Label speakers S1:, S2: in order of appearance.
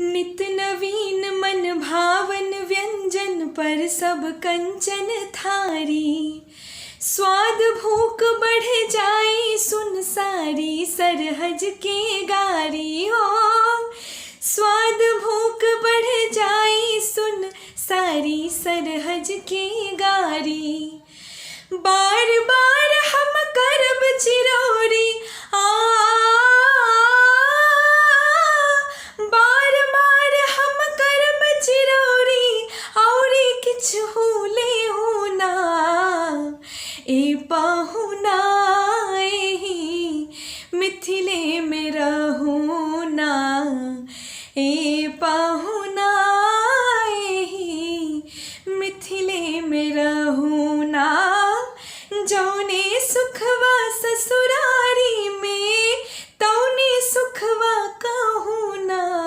S1: नित नवीन मन भावन व्यंजन पर सब कंचन थारी। स्वाद भूख बढ़ जाई सुन सारी सरहज के गारी हो। स्वाद भूख बढ़ जाई सुन सारी सरहज के